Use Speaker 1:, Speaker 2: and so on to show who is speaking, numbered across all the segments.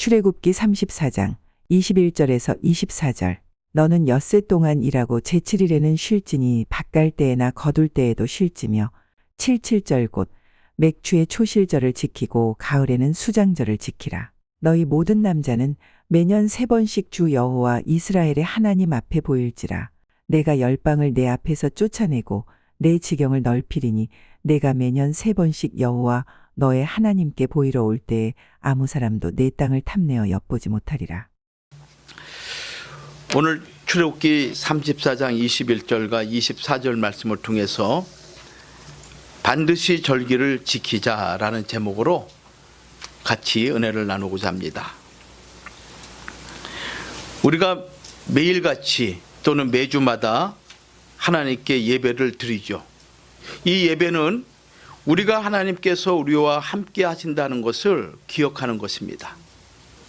Speaker 1: 출애굽기 34장 21절에서 24절. 너는 엿새 동안 일하고 제7일에는 쉴지니 밭갈 때에나 거둘 때에도 쉴지며 77절 곧 맥추의 초실절을 지키고 가을에는 수장절을 지키라. 너희 모든 남자는 매년 3번씩 주 여호와 이스라엘의 하나님 앞에 보일지라. 내가 열방을 내 앞에서 쫓아내고 내 지경을 넓히리니 내가 매년 3번씩 여호와 너의 하나님께 보이러 올 때에 아무 사람도 내 땅을 탐내어 엿보지 못하리라.
Speaker 2: 오늘 출애굽기 34장 21절과 24절 말씀을 통해서 반드시 절기를 지키자라는 제목으로 같이 은혜를 나누고자 합니다. 우리가 매일같이 또는 매주마다 하나님께 예배를 드리죠. 이 예배는 우리가 하나님께서 우리와 함께 하신다는 것을 기억하는 것입니다.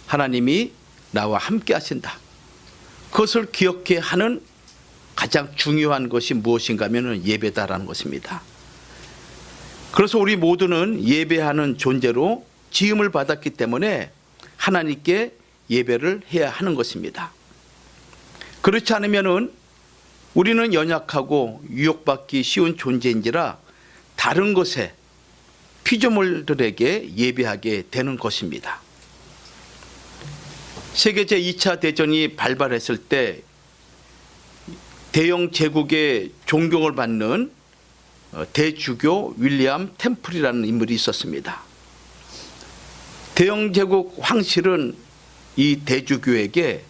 Speaker 2: 하나님이 나와 함께 하신다. 그것을 기억해 하는 가장 중요한 것이 무엇인가 하면 예배다라는 것입니다. 그래서 우리 모두는 예배하는 존재로 지음을 받았기 때문에 하나님께 예배를 해야 하는 것입니다. 그렇지 않으면 우리는 연약하고 유혹받기 쉬운 존재인지라 다른 것에 피조물들에게 예배하게 되는 것입니다. 세계 제2차 대전이 발발했을 때 대영 제국의 존경을 받는 대주교 윌리엄 템플이라는 인물이 있었습니다. 대영 제국 황실은 이 대주교에게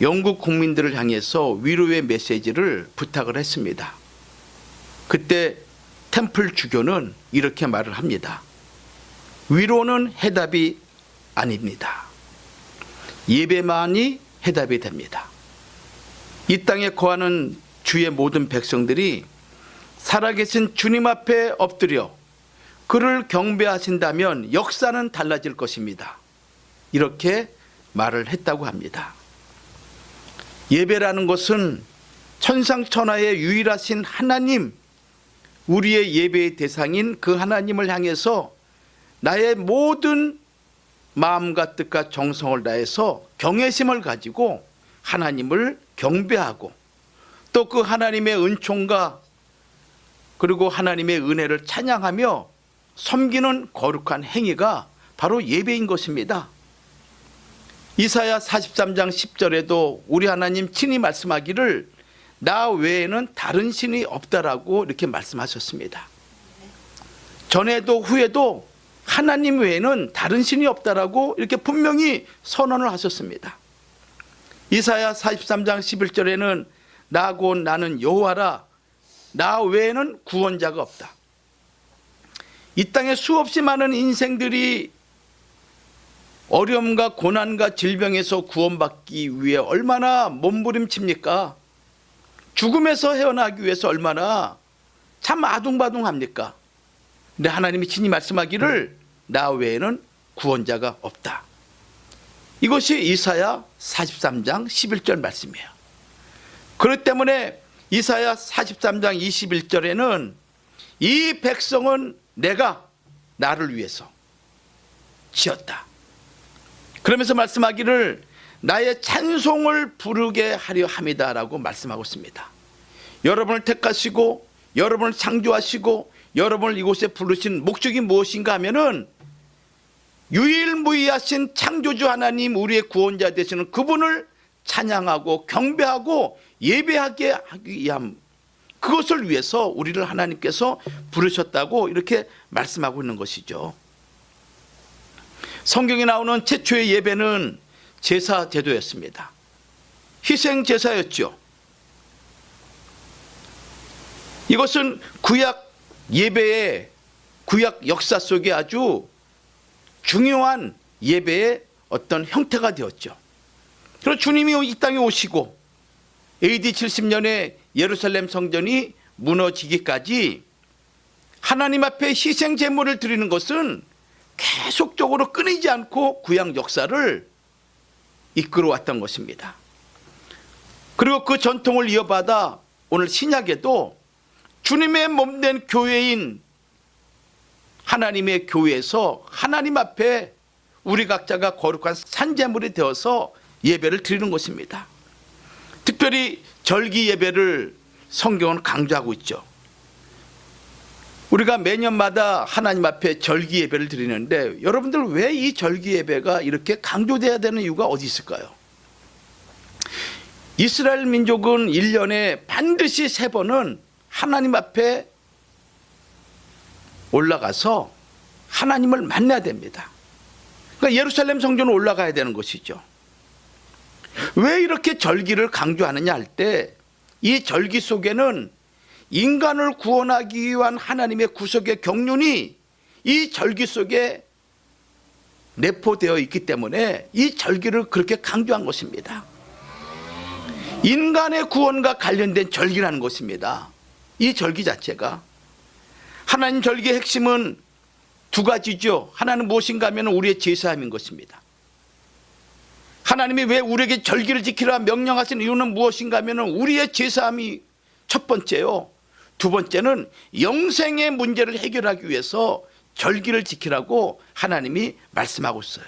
Speaker 2: 영국 국민들을 향해서 위로의 메시지를 부탁을 했습니다. 그때 템플 주교는 이렇게 말을 합니다. 위로는 해답이 아닙니다. 예배만이 해답이 됩니다. 이 땅에 거하는 주의 모든 백성들이 살아계신 주님 앞에 엎드려 그를 경배하신다면 역사는 달라질 것입니다. 이렇게 말을 했다고 합니다. 예배라는 것은 천상천하의 유일하신 하나님, 우리의 예배의 대상인 그 하나님을 향해서 나의 모든 마음과 뜻과 정성을 다해서 경외심을 가지고 하나님을 경배하고 또 그 하나님의 은총과 그리고 하나님의 은혜를 찬양하며 섬기는 거룩한 행위가 바로 예배인 것입니다. 이사야 43장 10절에도 우리 하나님 친히 말씀하기를 나 외에는 다른 신이 없다라고 이렇게 말씀하셨습니다. 전에도 후에도 하나님 외에는 다른 신이 없다라고 이렇게 분명히 선언을 하셨습니다. 이사야 43장 11절에는 나 곧 나는 여호와라 나 외에는 구원자가 없다. 이 땅에 수없이 많은 인생들이 어려움과 고난과 질병에서 구원받기 위해 얼마나 몸부림칩니까? 죽음에서 헤어나기 위해서 얼마나 참 아둥바둥합니까? 근데 하나님이 친히 말씀하기를 나 외에는 구원자가 없다. 이것이 이사야 43장 11절 말씀이에요. 그렇기 때문에 이사야 43장 21절에는 이 백성은 내가 나를 위해서 지었다. 그러면서 말씀하기를 나의 찬송을 부르게 하려 함이다라고 말씀하고 있습니다. 여러분을 택하시고 여러분을 창조하시고 여러분을 이곳에 부르신 목적이 무엇인가 하면은 유일무이하신 창조주 하나님 우리의 구원자 되시는 그분을 찬양하고 경배하고 예배하게 하기 위함, 그것을 위해서 우리를 하나님께서 부르셨다고 이렇게 말씀하고 있는 것이죠. 성경에 나오는 최초의 예배는 제사 제도였습니다. 희생 제사였죠. 이것은 구약 예배의 구약 역사 속에 아주 중요한 예배의 어떤 형태가 되었죠. 그리고 주님이 이 땅에 오시고 AD 70년에 예루살렘 성전이 무너지기까지 하나님 앞에 희생 제물을 드리는 것은 계속적으로 끊이지 않고 구약 역사를 이끌어왔던 것입니다. 그리고 그 전통을 이어받아 오늘 신약에도 주님의 몸된 교회인 하나님의 교회에서 하나님 앞에 우리 각자가 거룩한 산제물이 되어서 예배를 드리는 것입니다. 특별히 절기 예배를 성경은 강조하고 있죠. 우리가 매년마다 하나님 앞에 절기 예배를 드리는데 여러분들 왜 이 절기 예배가 이렇게 강조돼야 되는 이유가 어디 있을까요? 이스라엘 민족은 1년에 반드시 3번은 하나님 앞에 올라가서 하나님을 만나야 됩니다. 그러니까 예루살렘 성전으로 올라가야 되는 것이죠. 왜 이렇게 절기를 강조하느냐 할 때 이 절기 속에는 인간을 구원하기 위한 하나님의 구속의 경륜이 이 절기 속에 내포되어 있기 때문에 이 절기를 그렇게 강조한 것입니다. 인간의 구원과 관련된 절기라는 것입니다. 이 절기 자체가. 하나님 절기의 핵심은 2가지죠. 하나는 무엇인가 하면 우리의 제사함인 것입니다. 하나님이 왜 우리에게 절기를 지키라 명령하신 이유는 무엇인가 하면 우리의 제사함이 첫 번째요. 2번째는 영생의 문제를 해결하기 위해서 절기를 지키라고 하나님이 말씀하고 있어요.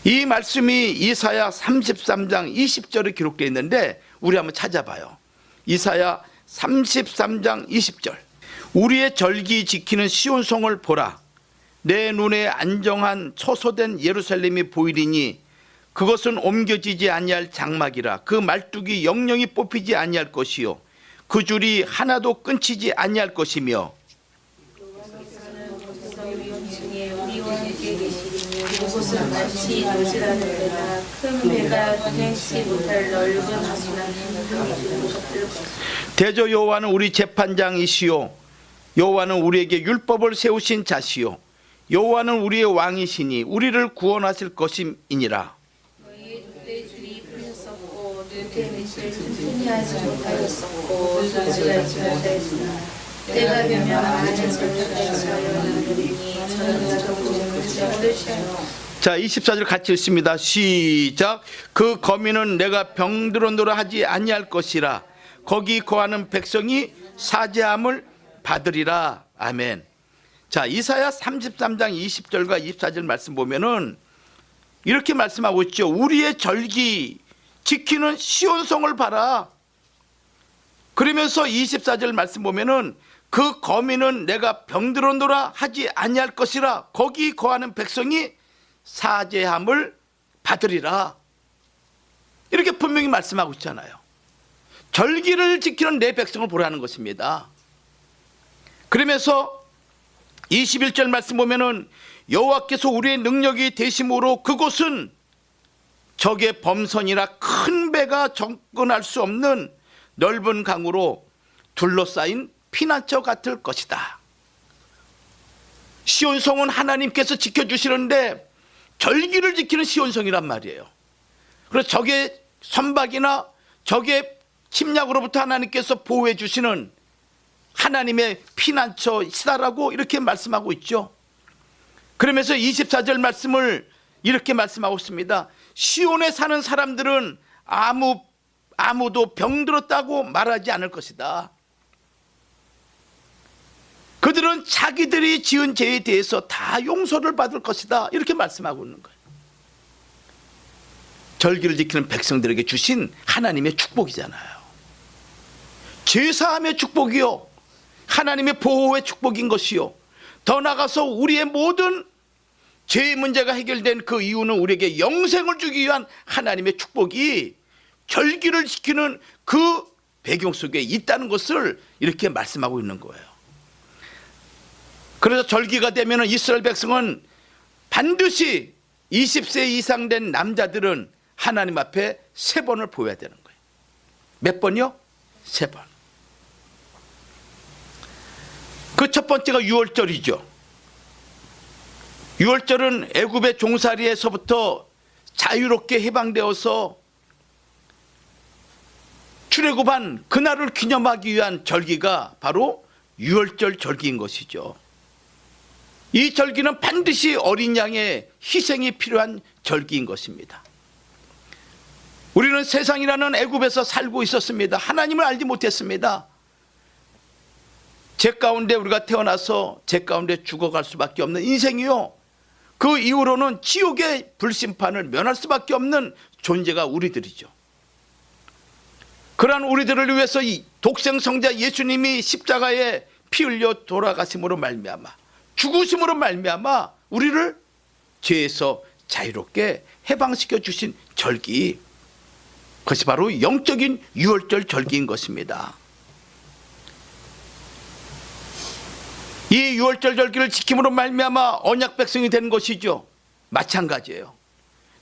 Speaker 2: 이 말씀이 이사야 33장 20절에 기록되어 있는데 우리 한번 찾아봐요. 이사야 33장 20절. 우리의 절기 지키는 시온성을 보라. 내 눈에 안정한 처소된 예루살렘이 보이리니 그것은 옮겨지지 아니할 장막이라. 그 말뚝이 영영이 뽑히지 아니할 것이요 그 줄이 하나도 끊치지 아니할 것이며
Speaker 3: 그곳은 마치 도시라는 데나 큰 배가 운행치 못할 넓은 하수나
Speaker 2: 대저 여호와는 우리 재판장이시요 여호와는 우리에게 율법을 세우신 자시요 여호와는 우리의 왕이시니 우리를 구원하실 것임이니라.
Speaker 3: 너희의 돛대 줄이 풀렸었고 돛대 밑을 튼튼히 하지 못하였었고 조직하지 못하였으나 때가 되면 많은 절기가 이르리니 저희가 조금을 뜻이요.
Speaker 2: 자, 24절 같이 읽습니다. 시작. 그 거민은 내가 병들어노라 하지 아니할 것이라. 거기 거하는 백성이 사죄함을 받으리라. 아멘. 자, 이사야 33장 20절과 24절 말씀 보면은 이렇게 말씀하고 있죠. 우리의 절기 지키는 시온성을 봐라. 그러면서 24절 말씀 보면은 그 거민은 내가 병들어노라 하지 아니할 것이라. 거기 거하는 백성이 사죄함을 받으리라. 이렇게 분명히 말씀하고 있잖아요. 절기를 지키는 내 백성을 보라는 것입니다. 그러면서 21절 말씀 보면은 여호와께서 우리의 능력이 되심으로 그곳은 적의 범선이라 큰 배가 접근할 수 없는 넓은 강으로 둘러싸인 피난처 같을 것이다. 시온성은 하나님께서 지켜주시는데 절기를 지키는 시온성이란 말이에요. 그래서 적의 선박이나 적의 침략으로부터 하나님께서 보호해 주시는 하나님의 피난처시다라고 이렇게 말씀하고 있죠. 그러면서 24절 말씀을 이렇게 말씀하고 있습니다. 시온에 사는 사람들은 아무도 병들었다고 말하지 않을 것이다. 그들은 자기들이 지은 죄에 대해서 다 용서를 받을 것이다. 이렇게 말씀하고 있는 거예요. 절기를 지키는 백성들에게 주신 하나님의 축복이잖아요. 제사함의 축복이요, 하나님의 보호의 축복인 것이요, 더 나아가서 우리의 모든 죄의 문제가 해결된 그 이유는 우리에게 영생을 주기 위한 하나님의 축복이 절기를 지키는 그 배경 속에 있다는 것을 이렇게 말씀하고 있는 거예요. 그래서 절기가 되면 이스라엘 백성은 반드시 20세 이상 된 남자들은 하나님 앞에 3번을 보여야 되는 거예요. 몇 번이요? 3번. 그 첫 번째가 6월절이죠. 6월절은 애굽의 종살이에서부터 자유롭게 해방되어서 출애굽한 그날을 기념하기 위한 절기가 바로 6월절 절기인 것이죠. 이 절기는 반드시 어린 양의 희생이 필요한 절기인 것입니다. 우리는 세상이라는 애굽에서 살고 있었습니다. 하나님을 알지 못했습니다. 죄 가운데 우리가 태어나서 죄 가운데 죽어갈 수밖에 없는 인생이요, 그 이후로는 지옥의 불심판을 면할 수밖에 없는 존재가 우리들이죠. 그러한 우리들을 위해서 이 독생성자 예수님이 십자가에 피 흘려 돌아가심으로 말미암아, 죽으심으로 말미암아 우리를 죄에서 자유롭게 해방시켜 주신 절기, 그것이 바로 영적인 유월절 절기인 것입니다. 이 유월절 절기를 지킴으로 말미암아 언약 백성이 된 것이죠. 마찬가지예요.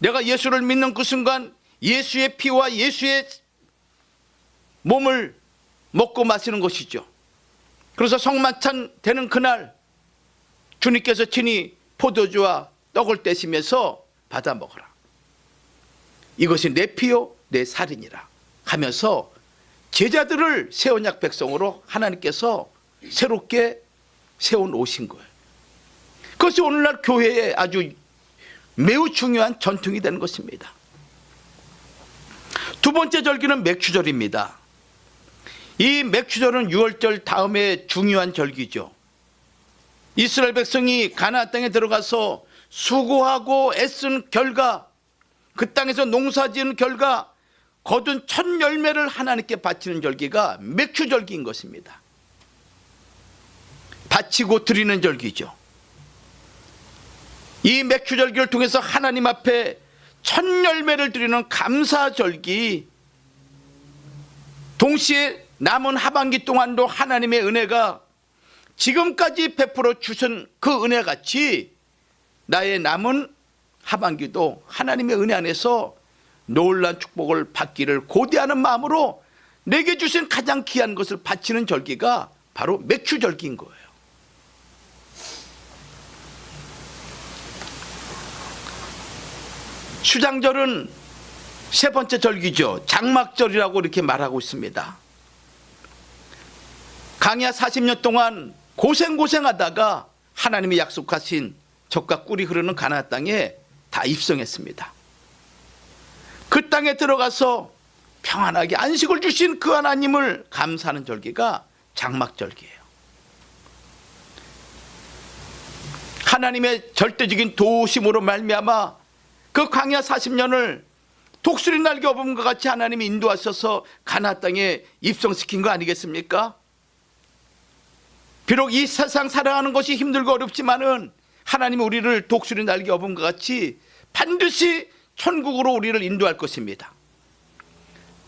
Speaker 2: 내가 예수를 믿는 그 순간 예수의 피와 예수의 몸을 먹고 마시는 것이죠. 그래서 성만찬 되는 그날 주님께서 친히 포도주와 떡을 떼시면서 받아 먹어라. 이것이 내 피요 내 살이니라 하면서 제자들을 새 언약 백성으로 하나님께서 새롭게 세워놓으신 거예요. 그것이 오늘날 교회에 아주 매우 중요한 전통이 되는 것입니다. 두 번째 절기는 맥추절입니다. 이 맥추절은 유월절 다음에 중요한 절기죠. 이스라엘 백성이 가나안 땅에 들어가서 수고하고 애쓴 결과, 그 땅에서 농사지은 결과 거둔 첫 열매를 하나님께 바치는 절기가 맥추절기인 것입니다. 바치고 드리는 절기죠. 이 맥추절기를 통해서 하나님 앞에 첫 열매를 드리는 감사절기, 동시에 남은 하반기 동안도 하나님의 은혜가 지금까지 베풀어 주신 그 은혜같이 나의 남은 하반기도 하나님의 은혜 안에서 놀라운 축복을 받기를 고대하는 마음으로 내게 주신 가장 귀한 것을 바치는 절기가 바로 맥추절기인 거예요. 수장절은 세 번째 절기죠. 장막절이라고 이렇게 말하고 있습니다. 광야 40년 동안 고생하다가 하나님이 약속하신 젖과 꿀이 흐르는 가나안 땅에 다 입성했습니다. 그 땅에 들어가서 평안하게 안식을 주신 그 하나님을 감사하는 절기가 장막절기예요. 하나님의 절대적인 도우심으로 말미암아 그 광야 40년을 독수리 날개 업음과 같이 하나님이 인도하셔서 가나안 땅에 입성시킨 거 아니겠습니까? 비록 이 세상 살아가는 것이 힘들고 어렵지만은 하나님이 우리를 독수리 날개 업음과 같이 반드시 천국으로 우리를 인도할 것입니다.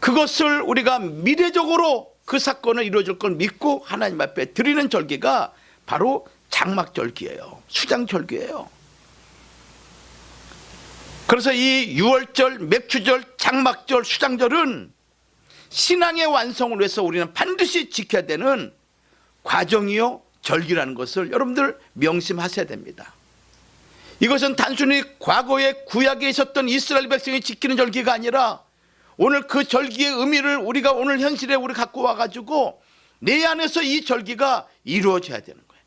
Speaker 2: 그것을 우리가 미래적으로 그 사건을 이루어질 걸 믿고 하나님 앞에 드리는 절기가 바로 장막절기예요. 수장절기예요. 그래서 이 유월절, 맥추절, 장막절, 수장절은 신앙의 완성을 위해서 우리는 반드시 지켜야 되는 과정이요 절기라는 것을 여러분들 명심하셔야 됩니다. 이것은 단순히 과거에 구약에 있었던 이스라엘 백성이 지키는 절기가 아니라 오늘 그 절기의 의미를 우리가 오늘 현실에 우리 갖고 와가지고 내 안에서 이 절기가 이루어져야 되는 거예요.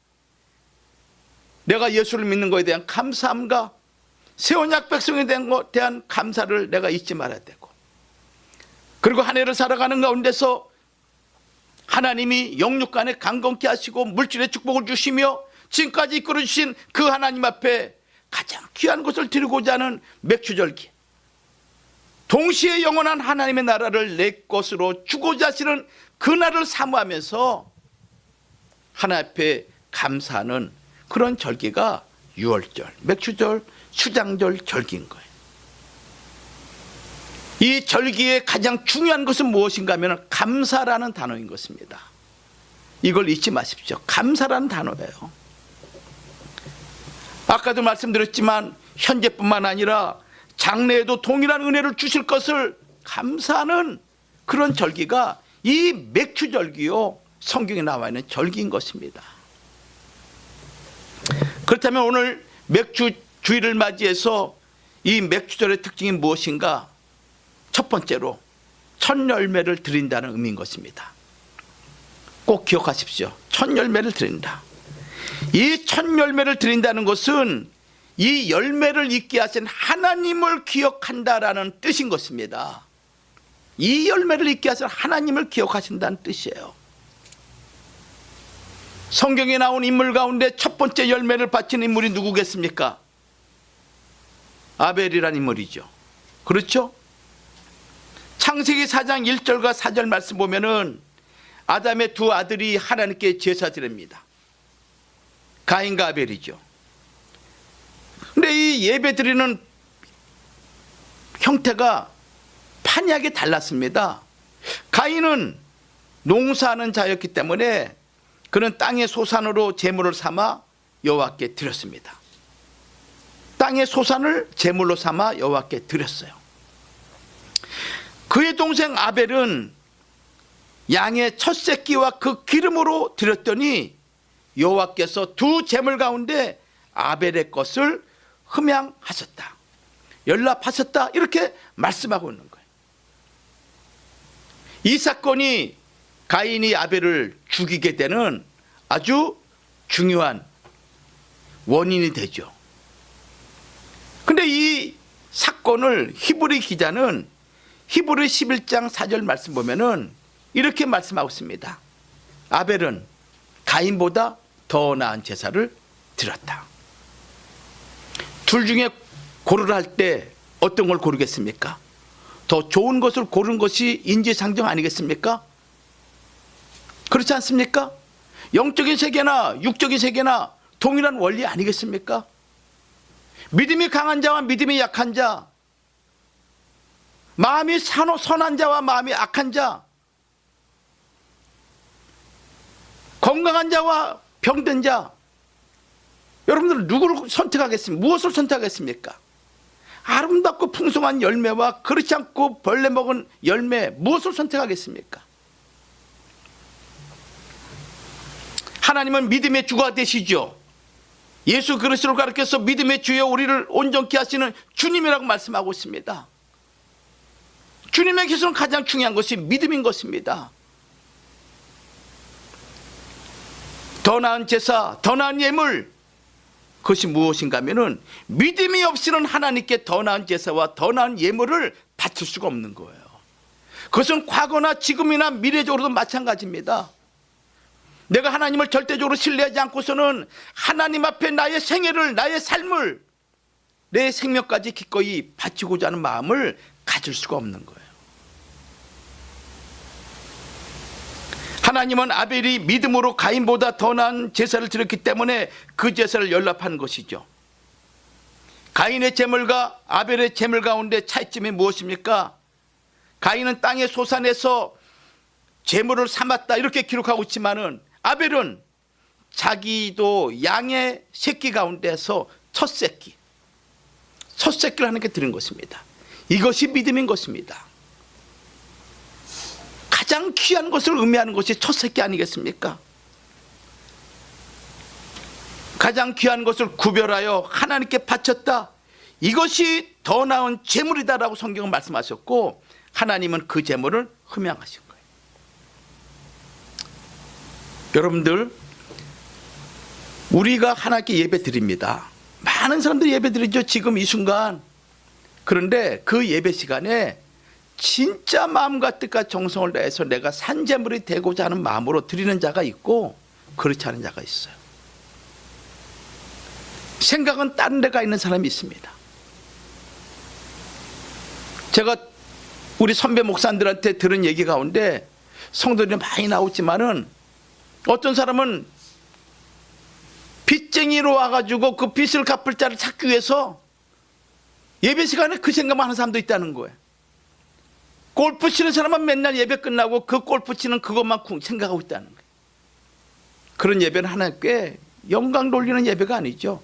Speaker 2: 내가 예수를 믿는 것에 대한 감사함과 새 언약 백성에 대한 감사를 내가 잊지 말아야 되고, 그리고 한 해를 살아가는 가운데서 하나님이 영육간에 강건케 하시고 물질의 축복을 주시며 지금까지 이끌어 주신 그 하나님 앞에 가장 귀한 것을 드리고자 하는 맥추절기, 동시에 영원한 하나님의 나라를 내 것으로 주고자 하시는 그날을 사모하면서 하나님 앞에 감사하는 그런 절기가 유월절, 맥추절, 수장절 절기인 거예요. 이 절기의 가장 중요한 것은 무엇인가 하면 감사라는 단어인 것입니다. 이걸 잊지 마십시오. 감사라는 단어예요. 아까도 말씀드렸지만 현재뿐만 아니라 장래에도 동일한 은혜를 주실 것을 감사하는 그런 절기가 이 맥추절기요, 성경에 나와 있는 절기인 것입니다. 그렇다면 오늘 맥추주일을 맞이해서 이 맥추절의 특징이 무엇인가? 첫 번째로 첫 열매를 드린다는 의미인 것입니다. 꼭 기억하십시오. 첫 열매를 드린다. 이 첫 열매를 드린다는 것은 이 열매를 있게 하신 하나님을 기억한다라는 뜻인 것입니다. 이 열매를 있게 하신 하나님을 기억하신다는 뜻이에요. 성경에 나온 인물 가운데 첫 번째 열매를 바친 인물이 누구겠습니까? 아벨이라는 인물이죠. 그렇죠? 창세기 4장 1절과 4절 말씀 보면은 아담의 두 아들이 하나님께 제사 드립니다. 가인과 아벨이죠. 근데 이 예배 드리는 형태가 판이하게 달랐습니다. 가인은 농사하는 자였기 때문에 그는 땅의 소산으로 제물을 삼아 여호와께 드렸습니다. 땅의 소산을 제물로 삼아 여호와께 드렸어요. 그의 동생 아벨은 양의 첫 새끼와 그 기름으로 드렸더니 여호와께서 두 제물 가운데 아벨의 것을 흠양하셨다, 연락하셨다, 이렇게 말씀하고 있는 거예요. 이 사건이 가인이 아벨을 죽이게 되는 아주 중요한 원인이 되죠. 근데 이 사건을 히브리 기자는 히브리 11장 4절 말씀 보면은 이렇게 말씀하고 있습니다. 아벨은 가인보다 더 나은 제사를 드렸다. 둘 중에 고르라 할 때 어떤 걸 고르겠습니까? 더 좋은 것을 고른 것이 인지상정 아니겠습니까? 그렇지 않습니까? 영적인 세계나 육적인 세계나 동일한 원리 아니겠습니까? 믿음이 강한 자와 믿음이 약한 자, 마음이 선한 자와 마음이 악한 자, 건강한 자와 병든 자, 여러분들 누구를 선택하겠습니까? 무엇을 선택하겠습니까? 아름답고 풍성한 열매와 그렇지 않고 벌레 먹은 열매, 무엇을 선택하겠습니까? 하나님은 믿음의 주가 되시죠. 예수 그리스도를 가르쳐서 믿음의 주여 우리를 온전케 하시는 주님이라고 말씀하고 있습니다. 주님에게서는 가장 중요한 것이 믿음인 것입니다. 더 나은 제사, 더 나은 예물, 그것이 무엇인가 하면은 믿음이 없이는 하나님께 더 나은 제사와 더 나은 예물을 바칠 수가 없는 거예요. 그것은 과거나 지금이나 미래적으로도 마찬가지입니다. 내가 하나님을 절대적으로 신뢰하지 않고서는 하나님 앞에 나의 생애를, 나의 삶을, 내 생명까지 기꺼이 바치고자 하는 마음을 가질 수가 없는 거예요. 하나님은 아벨이 믿음으로 가인보다 더 나은 제사를 드렸기 때문에 그 제사를 연락한 것이죠. 가인의 제물과 아벨의 제물 가운데 차이점이 무엇입니까? 가인은 땅의 소산에서 제물을 삼았다 이렇게 기록하고 있지만은 아벨은 자기도 양의 새끼 가운데서 첫 새끼를 하나님께 드린 것입니다. 이것이 믿음인 것입니다. 가장 귀한 것을 의미하는 것이 첫 새끼 아니겠습니까? 가장 귀한 것을 구별하여 하나님께 바쳤다, 이것이 더 나은 제물이다라고 성경은 말씀하셨고 하나님은 그 제물을 흠양하신 거예요. 여러분들, 우리가 하나님께 예배 드립니다. 많은 사람들이 예배 드리죠, 지금 이 순간. 그런데 그 예배 시간에 진짜 마음과 뜻과 정성을 다해서 내가 산제물이 되고자 하는 마음으로 드리는 자가 있고 그렇지 않은 자가 있어요. 생각은 다른 데가 있는 사람이 있습니다. 제가 우리 선배 목사님들한테 들은 얘기 가운데 성도들이 많이 나오지만은 어떤 사람은 빚쟁이로 와가지고 그 빚을 갚을 자를 찾기 위해서 예배 시간에 그 생각만 하는 사람도 있다는 거예요. 골프 치는 사람은 맨날 예배 끝나고 그 골프 치는 것만 생각하고 있다는 거예요. 그런 예배는 하나님께 영광 돌리는 예배가 아니죠.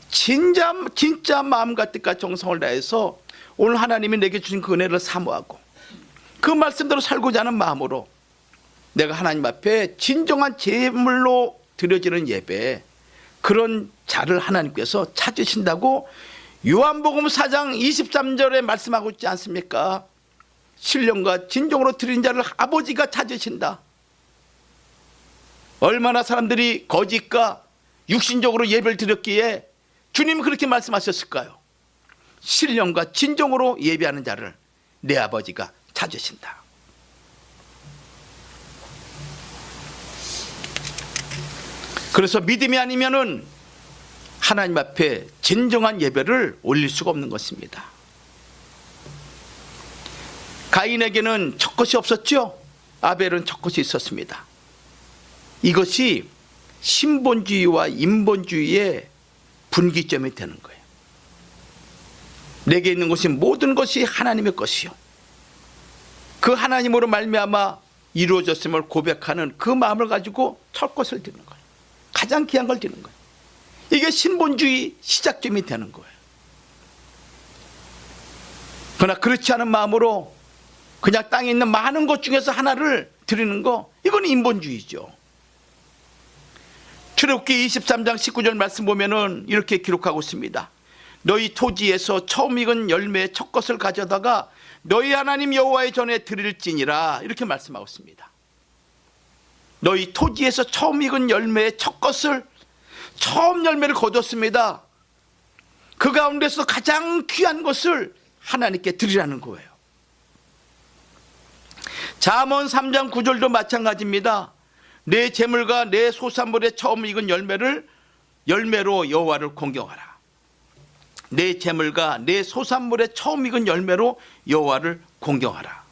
Speaker 2: 진짜 마음과 뜻과 정성을 다해서 오늘 하나님이 내게 주신 그 은혜를 사모하고 그 말씀대로 살고자 하는 마음으로 내가 하나님 앞에 진정한 제물로 드려지는 예배, 그런 자를 하나님께서 찾으신다고 요한복음 4장 23절에 말씀하고 있지 않습니까? 신령과 진정으로 드린 자를 아버지가 찾으신다. 얼마나 사람들이 거짓과 육신적으로 예배를 드렸기에 주님은 그렇게 말씀하셨을까요? 신령과 진정으로 예배하는 자를 내 아버지가 찾으신다. 그래서 믿음이 아니면은 하나님 앞에 진정한 예배를 올릴 수가 없는 것입니다. 가인에게는 첫 것이 없었죠. 아벨은 첫 것이 있었습니다. 이것이 신본주의와 인본주의의 분기점이 되는 거예요. 내게 있는 것이 모든 것이 하나님의 것이요, 그 하나님으로 말미암아 이루어졌음을 고백하는 그 마음을 가지고 첫 것을 드리는 거예요. 가장 귀한 걸 드리는 거예요. 이게 신본주의 시작점이 되는 거예요. 그러나 그렇지 않은 마음으로 그냥 땅에 있는 많은 것 중에서 하나를 드리는 거, 이건 인본주의죠. 출애굽기 23장 19절 말씀 보면은 이렇게 기록하고 있습니다. 너희 토지에서 처음 익은 열매의 첫 것을 가져다가 너희 하나님 여호와의 전에 드릴지니라, 이렇게 말씀하고 있습니다. 너희 토지에서 처음 익은 열매의 첫 것을, 처음 열매를 거뒀습니다. 그 가운데서 가장 귀한 것을 하나님께 드리라는 거예요. 잠언 3장 9절도 마찬가지입니다. 내 재물과 내 소산물의 처음 익은 열매로 여호와를 공경하라. 내 재물과 내 소산물의 처음 익은 열매로 여호와를 공경하라.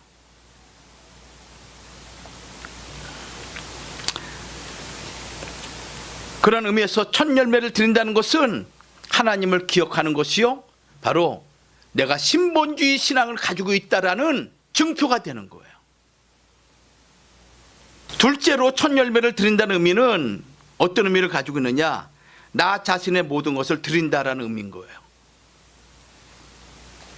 Speaker 2: 그런 의미에서 첫 열매를 드린다는 것은 하나님을 기억하는 것이요, 바로 내가 신본주의 신앙을 가지고 있다라는 증표가 되는 거예요. 둘째로 첫 열매를 드린다는 의미는 어떤 의미를 가지고 있느냐? 나 자신의 모든 것을 드린다라는 의미인 거예요.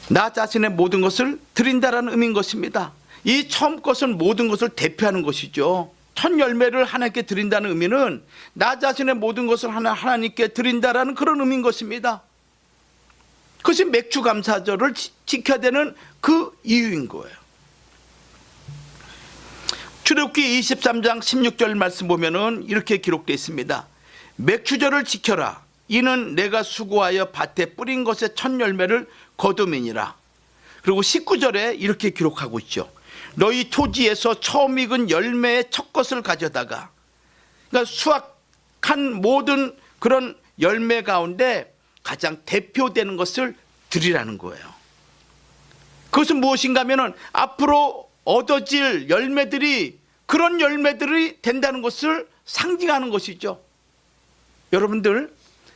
Speaker 2: 나 자신의 모든 것을 드린다라는 의미인 것입니다. 이 처음 것은 모든 것을 대표하는 것이죠. 첫 열매를 하나님께 드린다는 의미는 나 자신의 모든 것을 하나님께 드린다라는 그런 의미인 것입니다. 그것이 맥주감사절을 지켜야 되는 그 이유인 거예요. 출애굽기 23장 16절 말씀 보면은 이렇게 기록되어 있습니다. 맥주절을 지켜라. 이는 내가 수고하여 밭에 뿌린 것의 첫 열매를 거둠이니라. 그리고 19절에 이렇게 기록하고 있죠. 너희 토지에서 처음 익은 열매의 첫 것을 가져다가, 그러니까 수확한 모든 그런 열매 가운데 가장 대표되는 것을 드리라는 거예요. 그것은 무엇인가 하면은 앞으로 얻어질 열매들이 그런 열매들이 된다는 것을 상징하는 것이죠. 여러분들,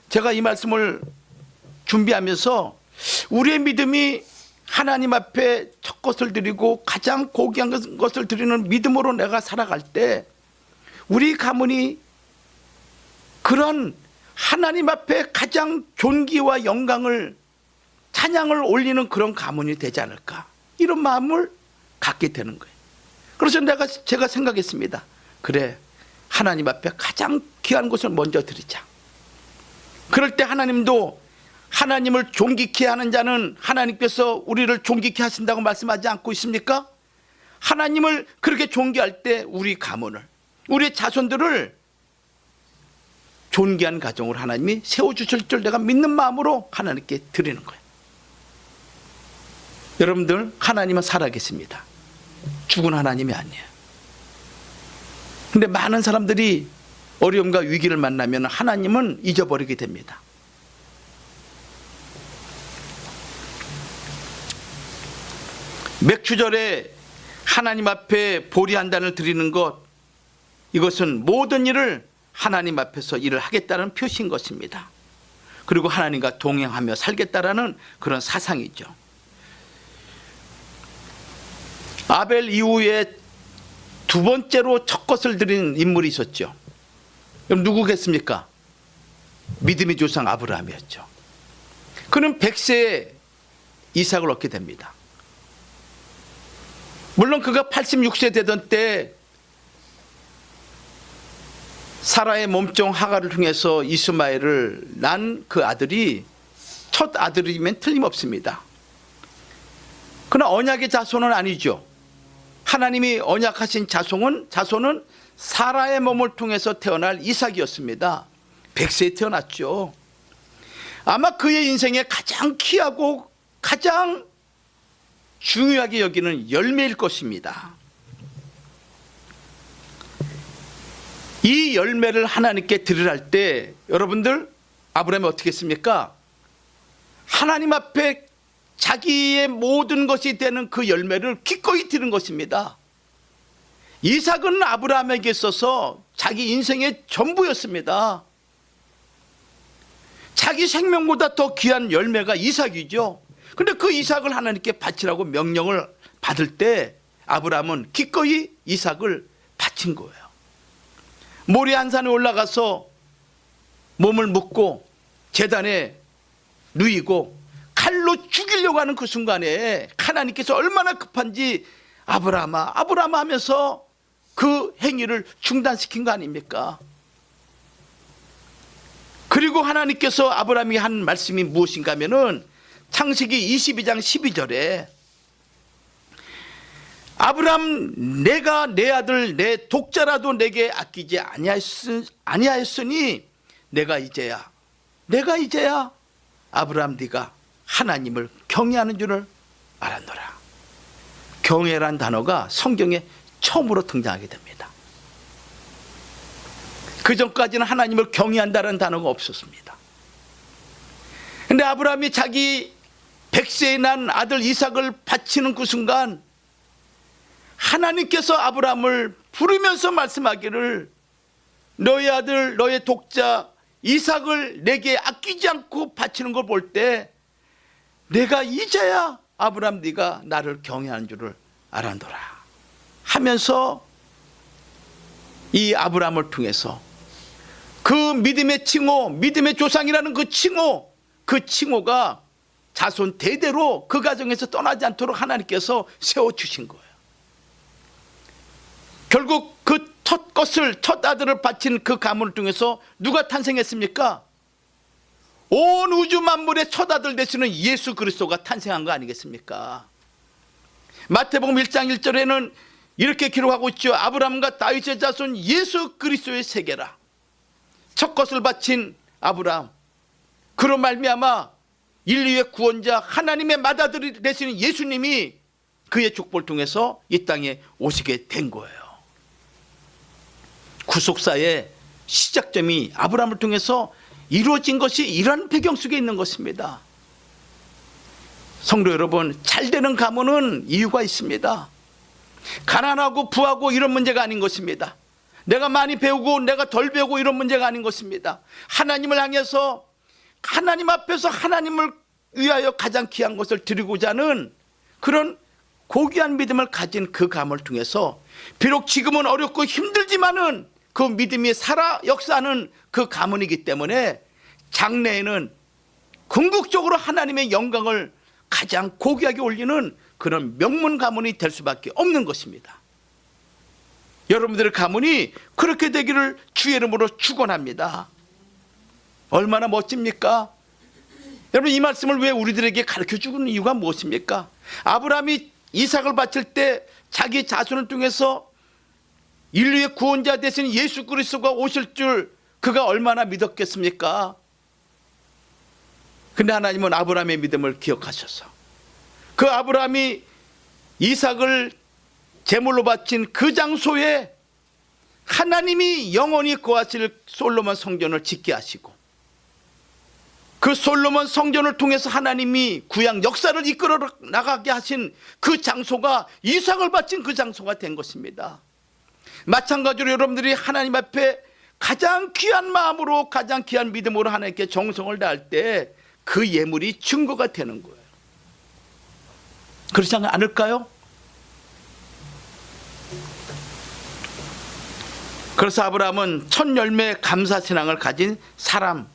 Speaker 2: 제가 이 말씀을 준비하면서 우리의 믿음이 하나님 앞에 첫 것을 드리고 가장 고귀한 것을 드리는 믿음으로 내가 살아갈 때 우리 가문이 그런 하나님 앞에 가장 존귀와 영광을, 찬양을 올리는 그런 가문이 되지 않을까, 이런 마음을 갖게 되는 거예요. 그래서 제가 생각했습니다. 그래, 하나님 앞에 가장 귀한 것을 먼저 드리자. 그럴 때 하나님도 하나님을 존귀케 하는 자는 하나님께서 우리를 존귀케 하신다고 말씀하지 않고 있습니까? 하나님을 그렇게 존귀할 때 우리 가문을, 우리의 자손들을 존귀한 가정으로 하나님이 세워주실 줄 내가 믿는 마음으로 하나님께 드리는 거예요. 여러분들, 하나님은 살아계십니다. 죽은 하나님이 아니에요. 근데 많은 사람들이 어려움과 위기를 만나면 하나님은 잊어버리게 됩니다. 맥주절에 하나님 앞에 보리한단을 드리는 것, 이것은 모든 일을 하나님 앞에서 일을 하겠다는 표시인 것입니다. 그리고 하나님과 동행하며 살겠다라는 그런 사상이죠. 아벨 이후에 두 번째로 첫 것을 드린 인물이 있었죠. 그럼 누구겠습니까? 믿음의 조상 아브라함이었죠. 그는 100세에 이삭을 얻게 됩니다. 물론 그가 86세 되던 때 사라의 몸종 하가를 통해서 이스마엘을 난 그 아들이 첫 아들이면 틀림없습니다. 그러나 언약의 자손은 아니죠. 하나님이 언약하신 자손은 사라의 몸을 통해서 태어날 이삭이었습니다. 100세에 태어났죠. 아마 그의 인생에 가장 귀하고 가장 중요하게 여기는 열매일 것입니다. 이 열매를 하나님께 드리라 할 때 여러분들, 아브라함이 어떻게 했습니까? 하나님 앞에 자기의 모든 것이 되는 그 열매를 기꺼이 드린 것입니다. 이삭은 아브라함에게 있어서 자기 인생의 전부였습니다. 자기 생명보다 더 귀한 열매가 이삭이죠. 그런데 그 이삭을 하나님께 바치라고 명령을 받을 때 아브라함은 기꺼이 이삭을 바친 거예요. 모리 한 산에 올라가서 몸을 묶고 제단에 누이고 칼로 죽이려고 하는 그 순간에 하나님께서 얼마나 급한지 아브라함아 아브라함아 하면서 그 행위를 중단시킨 거 아닙니까? 그리고 하나님께서 아브라함이 한 말씀이 무엇인가 하면은 창세기 22장 12절에 아브라함 내가 내 아들 내 독자라도 내게 아끼지 아니하였으니 내가 이제야 아브라함 네가 하나님을 경외하는 줄을 알았노라. 경외란 단어가 성경에 처음으로 등장하게 됩니다. 그 전까지는 하나님을 경외한다는 단어가 없었습니다. 그런데 아브라함이 자기 100세에 난 아들 이삭을 바치는 그 순간 하나님께서 아브라함을 부르면서 말씀하기를 너의 아들 너의 독자 이삭을 내게 아끼지 않고 바치는 걸 볼 때 내가 이제야 아브라함 네가 나를 경외하는 줄을 알았노라 하면서 이 아브라함을 통해서 그 믿음의 칭호 믿음의 조상이라는 그 칭호가 자손 대대로 그 가정에서 떠나지 않도록 하나님께서 세워주신 거예요. 결국 그 첫 아들을 바친 그 가문을 통해서 누가 탄생했습니까? 온 우주 만물의 첫 아들 되시는 예수 그리스도가 탄생한 거 아니겠습니까? 마태복음 1장 1절에는 이렇게 기록하고 있죠. 아브라함과 다윗의 자손 예수 그리스도의 세계라. 첫 것을 바친 아브라함, 그로 말미암아 인류의 구원자 하나님의 맏아들이 되시는 예수님이 그의 족보를 통해서 이 땅에 오시게 된 거예요. 구속사의 시작점이 아브라함을 통해서 이루어진 것이 이런 배경 속에 있는 것입니다. 성도 여러분, 잘되는 가문은 이유가 있습니다. 가난하고 부하고 이런 문제가 아닌 것입니다. 내가 많이 배우고 내가 덜 배우고 이런 문제가 아닌 것입니다. 하나님을 향해서 하나님 앞에서 하나님을 위하여 가장 귀한 것을 드리고자 하는 그런 고귀한 믿음을 가진 그 가문을 통해서 비록 지금은 어렵고 힘들지만은 그 믿음이 살아 역사하는 그 가문이기 때문에 장래에는 궁극적으로 하나님의 영광을 가장 고귀하게 올리는 그런 명문 가문이 될 수밖에 없는 것입니다. 여러분들의 가문이 그렇게 되기를 주의 이름으로 축원합니다. 얼마나 멋집니까? 여러분, 이 말씀을 왜 우리들에게 가르쳐주는 이유가 무엇입니까? 아브라함이 이삭을 바칠 때 자기 자손을 통해서 인류의 구원자 되신 예수 그리스도가 오실 줄 그가 얼마나 믿었겠습니까? 근데 하나님은 아브라함의 믿음을 기억하셔서 그 아브라함이 이삭을 제물로 바친 그 장소에 하나님이 영원히 거하실 솔로몬 성전을 짓게 하시고 그 솔로몬 성전을 통해서 하나님이 구약 역사를 이끌어 나가게 하신 그 장소가 이삭을 바친 그 장소가 된 것입니다. 마찬가지로 여러분들이 하나님 앞에 가장 귀한 마음으로 가장 귀한 믿음으로 하나님께 정성을 다할 때 그 예물이 증거가 되는 거예요. 그렇지 않을까요? 그래서 아브라함은 첫 열매 감사 신앙을 가진 사람,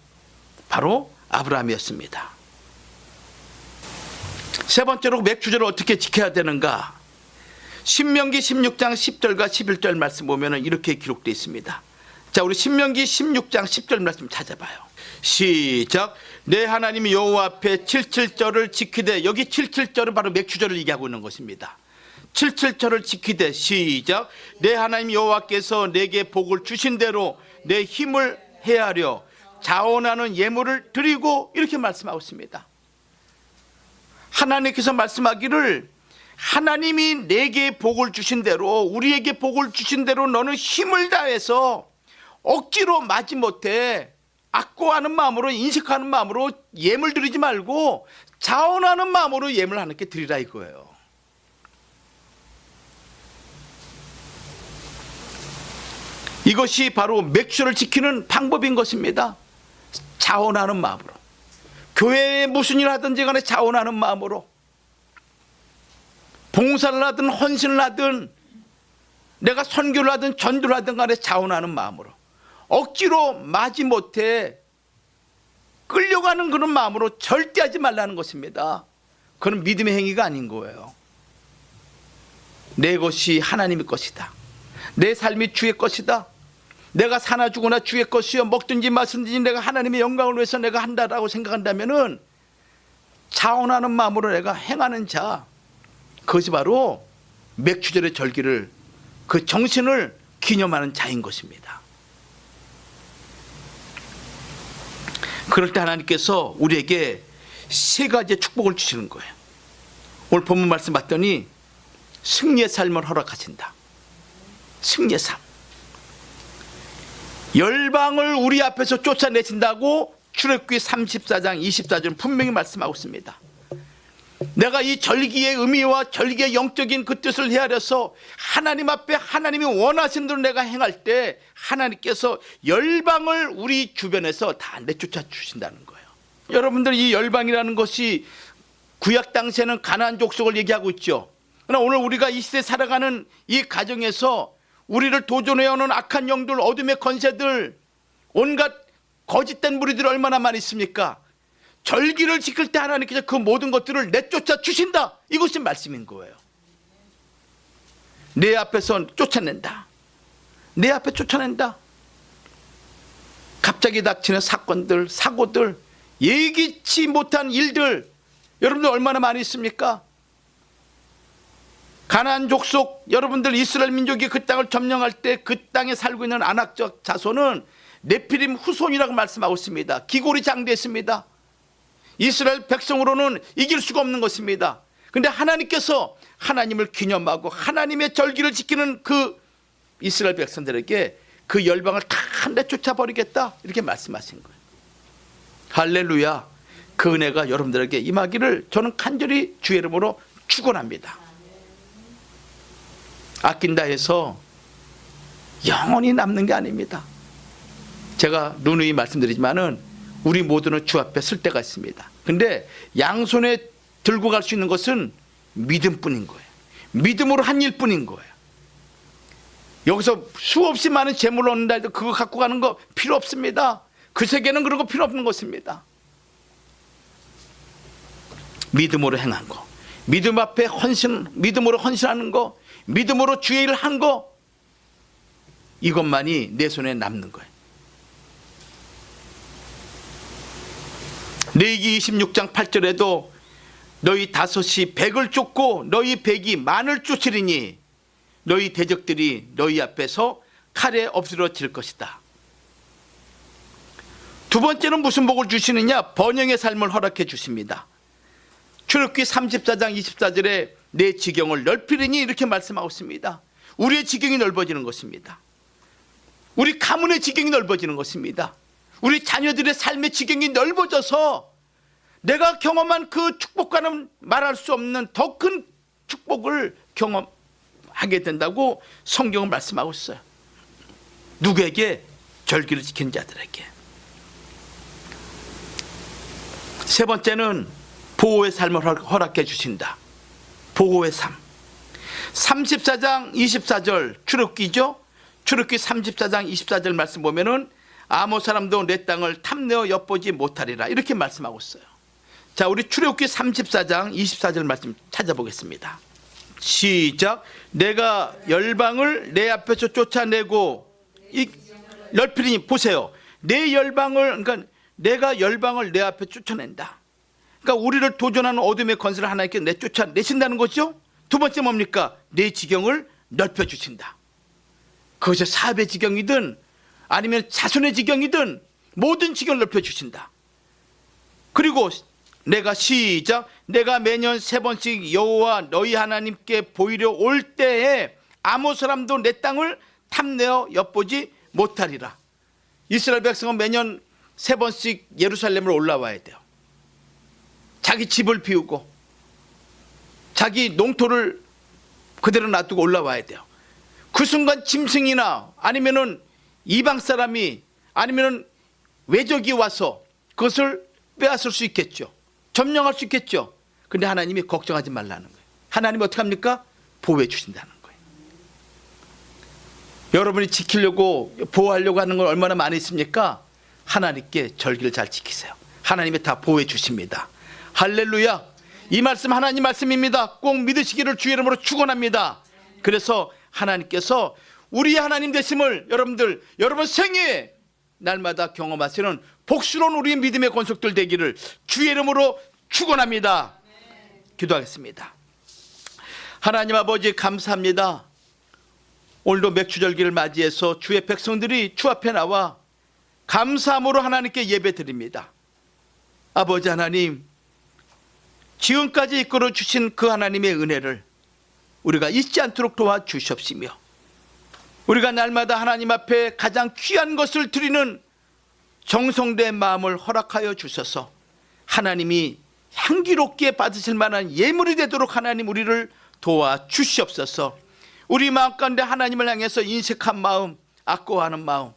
Speaker 2: 바로 아브라함이었습니다. 세 번째로 맥주절을 어떻게 지켜야 되는가? 신명기 16장 10절과 11절 말씀 보면 이렇게 기록되어 있습니다. 자, 우리 신명기 16장 10절 말씀 찾아봐요. 시작. 내 하나님 여호와 앞에 77절을 지키되, 여기 77절은 바로 맥주절을 얘기하고 있는 것입니다. 77절을 지키되, 시작. 내 하나님 여호와께서 내게 복을 주신 대로 내 힘을 헤아려 자원하는 예물을 드리고, 이렇게 말씀하고 있습니다. 하나님께서 말씀하기를 하나님이 내게 복을 주신 대로, 우리에게 복을 주신 대로 너는 힘을 다해서 억지로 마지못해 악고하는 마음으로, 인식하는 마음으로 예물 드리지 말고 자원하는 마음으로 예물 하나님께 드리라 이거예요. 이것이 바로 맥주를 지키는 방법인 것입니다. 자원하는 마음으로, 교회에 무슨 일 하든지 간에 자원하는 마음으로, 봉사를 하든 헌신을 하든 내가 선교를 하든 전도를 하든 간에 자원하는 마음으로, 억지로 마지못해 끌려가는 그런 마음으로 절대 하지 말라는 것입니다. 그건 믿음의 행위가 아닌 거예요. 내 것이 하나님의 것이다, 내 삶이 주의 것이다, 내가 사나 죽으나 주의 것이요 먹든지 마시든지 내가 하나님의 영광을 위해서 내가 한다라고 생각한다면은 자원하는 마음으로 내가 행하는 자, 그것이 바로 맥주절의 절기를, 그 정신을 기념하는 자인 것입니다. 그럴 때 하나님께서 우리에게 세 가지의 축복을 주시는 거예요. 오늘 본문 말씀 봤더니 승리의 삶을 허락하신다. 승리의 삶. 열방을 우리 앞에서 쫓아내신다고 출애굽기 34장 24절 분명히 말씀하고 있습니다. 내가 이 절기의 의미와 절기의 영적인 그 뜻을 헤아려서 하나님 앞에 하나님이 원하시는 대로 내가 행할 때 하나님께서 열방을 우리 주변에서 다 내쫓아 주신다는 거예요. 여러분들, 이 열방이라는 것이 구약 당시에는 가나안 족속을 얘기하고 있죠. 그러나 오늘 우리가 이 시대에 살아가는 이 가정에서 우리를 도전해오는 악한 영들, 어둠의 권세들, 온갖 거짓된 무리들이 얼마나 많이 있습니까? 절기를 지킬 때 하나님께서 그 모든 것들을 내쫓아 주신다, 이것이 말씀인 거예요. 내 앞에서 쫓아낸다, 내 앞에 쫓아낸다. 갑자기 닥치는 사건들, 사고들, 예기치 못한 일들, 여러분들 얼마나 많이 있습니까? 가나안 족속, 여러분들 이스라엘 민족이 그 땅을 점령할 때 그 땅에 살고 있는 안악적 자손은 네피림 후손이라고 말씀하고 있습니다. 기골이 장대했습니다. 이스라엘 백성으로는 이길 수가 없는 것입니다. 그런데 하나님께서 하나님을 기념하고 하나님의 절기를 지키는 그 이스라엘 백성들에게 그 열방을 다 내쫓아 버리겠다, 이렇게 말씀하신 거예요. 할렐루야. 그 은혜가 여러분들에게 임하기를 저는 간절히 주의 이름으로 축원합니다. 아낀다 해서 영원히 남는 게 아닙니다. 제가 누누이 말씀드리지만은 우리 모두는 주 앞에 쓸 때가 있습니다. 근데 양손에 들고 갈 수 있는 것은 믿음뿐인 거예요. 믿음으로 한 일뿐인 거예요. 여기서 수없이 많은 재물을 얻는다 해도 그거 갖고 가는 거 필요 없습니다. 그 세계는 그런 거 필요 없는 것입니다. 믿음으로 행한 거, 믿음 앞에 헌신, 믿음으로 헌신하는 거, 믿음으로 주의 일을 한 거, 이것만이 내 손에 남는 거예요. 레위기 26장 8절에도 너희 다섯이 백을 쫓고 너희 백이 만을 쫓으리니 너희 대적들이 너희 앞에서 칼에 엎드러질 것이다. 두 번째는 무슨 복을 주시느냐? 번영의 삶을 허락해 주십니다. 출애굽기 34장 24절에 내 지경을 넓히리니 이렇게 말씀하고 있습니다. 우리의 지경이 넓어지는 것입니다. 우리 가문의 지경이 넓어지는 것입니다. 우리 자녀들의 삶의 지경이 넓어져서 내가 경험한 그 축복과는 말할 수 없는 더 큰 축복을 경험하게 된다고 성경은 말씀하고 있어요. 누구에게? 절기를 지키는 자들에게. 세 번째는 보호의 삶을 허락해 주신다. 보호의 삶. 34장 24절 출애굽기죠. 출애굽기 34장 24절 말씀 보면은 아모 사람도 내 땅을 탐내어 엿보지 못하리라, 이렇게 말씀하고 있어요. 자, 우리 출애굽기 34장 24절 말씀 찾아보겠습니다. 시작. 내가 열방을 내 앞에서 쫓아내고 넓히리니, 보세요. 내 열방을, 그러니까 내가 열방을 내 앞에 쫓아낸다. 그러니까 우리를 도전하는 어둠의 권세를 하나님께 내쫓아내신다는 거죠. 두 번째 뭡니까? 내 지경을 넓혀주신다. 그것이 사업의 지경이든 아니면 자손의 지경이든 모든 지경을 넓혀주신다. 그리고 내가 시작. 내가 매년 3번씩 여호와 너희 하나님께 보이려 올 때에 아무 사람도 내 땅을 탐내어 엿보지 못하리라. 이스라엘 백성은 매년 3번씩 예루살렘으로 올라와야 돼요. 자기 집을 비우고 자기 농토를 그대로 놔두고 올라와야 돼요. 그 순간 짐승이나 아니면은 이방 사람이 아니면은 외적이 와서 그것을 빼앗을 수 있겠죠. 점령할 수 있겠죠. 근데 하나님이 걱정하지 말라는 거예요. 하나님이 어떻게 합니까? 보호해 주신다는 거예요. 여러분이 지키려고 보호하려고 하는 건 얼마나 많이 있습니까? 하나님께 절기를 잘 지키세요. 하나님이 다 보호해 주십니다. 할렐루야. 이 말씀 하나님 말씀입니다. 꼭 믿으시기를 주의 이름으로 축원합니다. 그래서 하나님께서 우리의 하나님 되심을 여러분 생애에 날마다 경험하시는 복스러운 우리의 믿음의 권속들 되기를 주의 이름으로 축원합니다. 기도하겠습니다. 하나님 아버지 감사합니다. 오늘도 맥주절기를 맞이해서 주의 백성들이 주 앞에 나와 감사함으로 하나님께 예배드립니다. 아버지 하나님, 지금까지 이끌어 주신 그 하나님의 은혜를 우리가 잊지 않도록 도와주시옵시며, 우리가 날마다 하나님 앞에 가장 귀한 것을 드리는 정성된 마음을 허락하여 주셔서 하나님이 향기롭게 받으실 만한 예물이 되도록 하나님 우리를 도와주시옵소서. 우리 마음 가운데 하나님을 향해서 인색한 마음, 아까워하는 마음,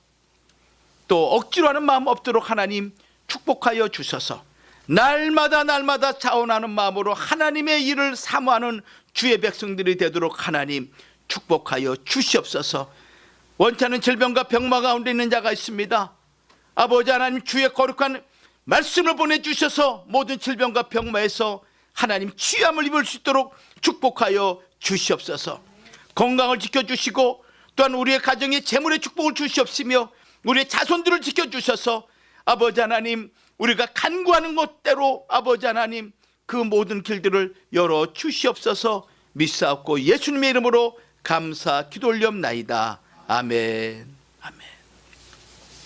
Speaker 2: 또 억지로 하는 마음 없도록 하나님 축복하여 주셔서 날마다 자원하는 마음으로 하나님의 일을 사모하는 주의 백성들이 되도록 하나님 축복하여 주시옵소서. 원치 않는 질병과 병마 가운데 있는 자가 있습니다. 아버지 하나님, 주의 거룩한 말씀을 보내주셔서 모든 질병과 병마에서 하나님 취함을 입을 수 있도록 축복하여 주시옵소서. 건강을 지켜주시고 또한 우리의 가정에 재물의 축복을 주시옵시며 우리의 자손들을 지켜주셔서 아버지 하나님, 우리가 간구하는 것대로 아버지 하나님 그 모든 길들을 열어 주시옵소서. 믿사옵고 예수님의 이름으로 감사 기도 올리옵나이다. 아멘. 아멘.